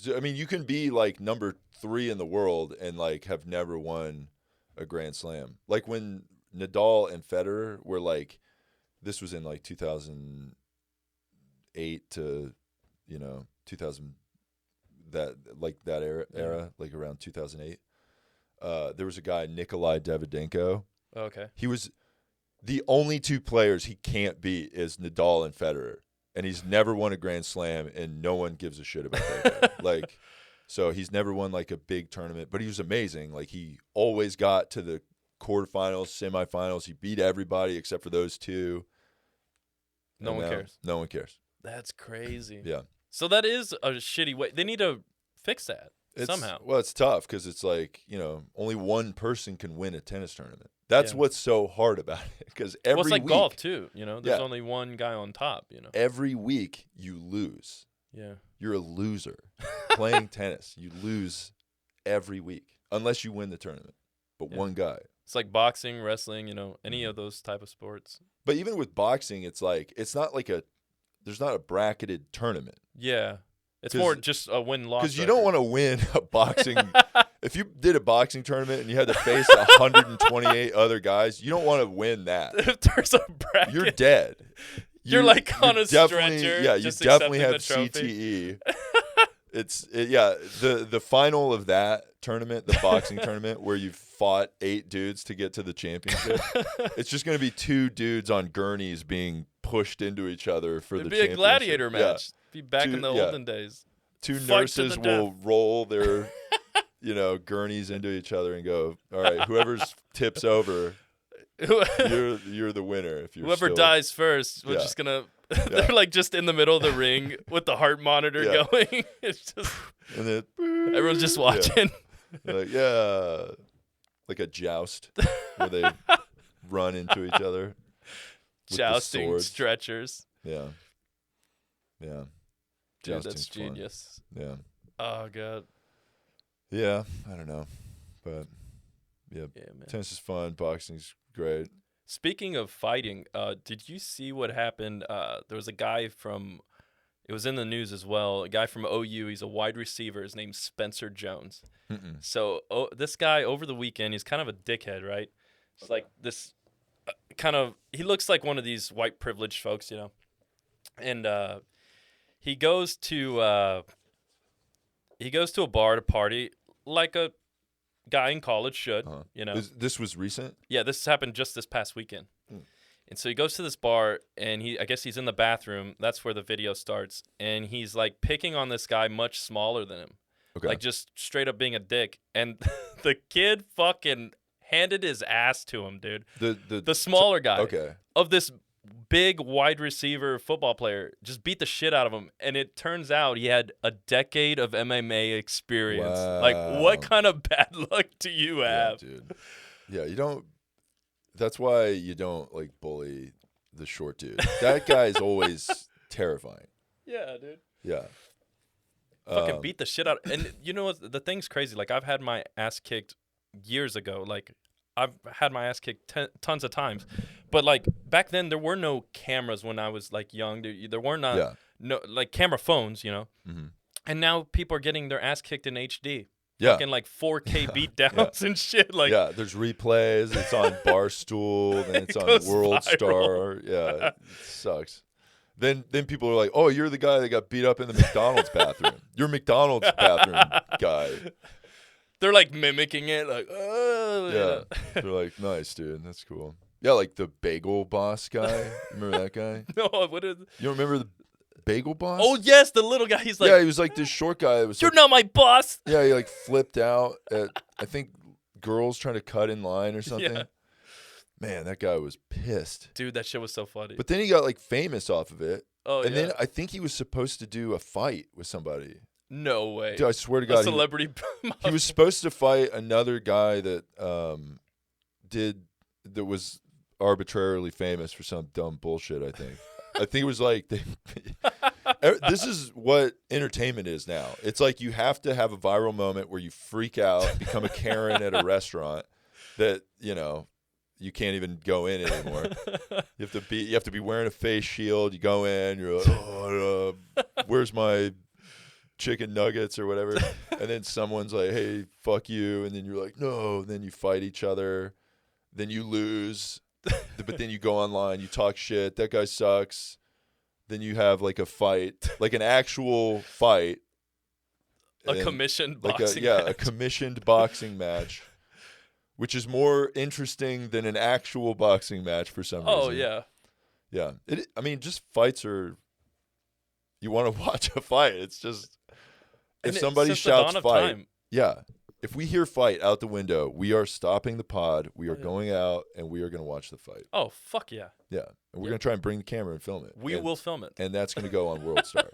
So, I mean, you can be like number 3 in the world and like have never won a Grand Slam. Like when Nadal and Federer were like, this was in like 2008 to, 2000, that era, like around 2008. There was a guy, Nikolai Davydenko. Okay. He was the only 2 players he can't beat is Nadal and Federer. And he's never won a Grand Slam, and no one gives a shit about that guy. Like, so he's never won like a big tournament, but he was amazing. Like he always got to the quarterfinals, semifinals. He beat everybody except for those 2. No one cares. No one cares. That's crazy. Yeah. So that is a shitty way. They need to fix that somehow. Well, it's tough because it's like, only one person can win a tennis tournament. That's what's so hard about it. Because every it's like week, golf too. There's only one guy on top. Every week you lose. Yeah. You're a loser playing tennis. You lose every week unless you win the tournament. But one guy. It's like boxing, wrestling, any of those type of sports. But even with boxing, it's like there's not a bracketed tournament. Yeah. It's more just a win-loss. Because you don't want to win a boxing. If you did a boxing tournament and you had to face 128 other guys, you don't want to win that. If there's a bracket, you're dead. You're like on a stretcher. Yeah, just you definitely have CTE. The final of that tournament, the boxing tournament, where you fought 8 dudes to get to the championship. It's just going to be 2 dudes on gurneys being pushed into each other for the championship. It'd be a gladiator match. Yeah. Be back in the olden days. 2 nurses will roll their, gurneys into each other and go, all right, whoever's tips over, you're the winner. If you're whoever dies first, we're just gonna. They're like just in the middle of the ring with the heart monitor going. It's just, and then everyone's just watching. Yeah. Like a joust where they run into each other. Jousting stretchers. Yeah. Dude, that's genius. Fun. Yeah. Oh god. Yeah, I don't know, but man. Tennis is fun. Boxing's great. Speaking of fighting, did you see what happened? There was a guy from. It was in the news as well. A guy from OU. He's a wide receiver. His name's Spencer Jones. Mm-mm. So this guy over the weekend, he's kind of a dickhead, right? It's like this kind of. He looks like one of these white privileged folks, and. He goes to a bar to party like a guy in college should, This was recent? Yeah, this happened just this past weekend. And so he goes to this bar, and I guess he's in the bathroom. That's where the video starts. And he's, like, picking on this guy much smaller than him. Okay. Like, just straight up being a dick. And the kid fucking handed his ass to him, dude. The smaller guy. Okay. Of this big wide receiver football player just beat the shit out of him, and it turns out he had a decade of MMA experience. Wow. Like, what kind of bad luck do you have? Yeah, dude. Yeah, you don't. That's why you don't like bully the short dude. That guy is always terrifying. Yeah, dude. Yeah. Fucking beat the shit out. And you know what? The thing's crazy. Like, I've had my ass kicked years ago. Like, I've had my ass kicked tons of times. But, like, back then, there were no cameras when I was, like, young. There were not, no like, camera phones, Mm-hmm. And now people are getting their ass kicked in HD. Yeah. Fucking, like, 4K beatdowns and shit. Like, yeah, there's replays. It's on Barstool. Then it's on World viral. Star. Yeah, it sucks. Then people are like, oh, you're the guy that got beat up in the McDonald's bathroom. You're McDonald's bathroom guy. They're, like, mimicking it. Like, oh. Yeah. They're like, nice, dude. That's cool. Yeah, like the Bagel Boss guy. Remember that guy? No, what is? You don't remember the Bagel Boss? Oh yes, the little guy. He's like, yeah, he was like this short guy. That was you're not my boss. Yeah, he like flipped out at I think girls trying to cut in line or something. Yeah. Man, that guy was pissed. Dude, that shit was so funny. But then he got like famous off of it. Oh, and then I think he was supposed to do a fight with somebody. No way. Dude, I swear to God, a celebrity. He was supposed to fight another guy that that was arbitrarily famous for some dumb bullshit, I think. I think it was like this is what entertainment is now. It's like you have to have a viral moment where you freak out, become a Karen at a restaurant that, you can't even go in anymore. You have to be wearing a face shield. You go in, you're like, where's my chicken nuggets or whatever, and then someone's like, hey, fuck you, and then you're like, no, then you fight each other, then you lose, but then you go online, you talk shit, that guy sucks, then you have like a fight, like an actual fight. A commissioned like boxing match. a commissioned boxing match, which is more interesting than an actual boxing match for some reason. Oh, yeah. Yeah. I mean, just fights are, you want to watch a fight. It's just, if somebody shouts fight, yeah. If we hear fight out the window, we are stopping the pod. We are going out, and we are going to watch the fight. Oh, fuck yeah. Yeah. And we're going to try and bring the camera and film it. We will film it. And that's going to go on World Star.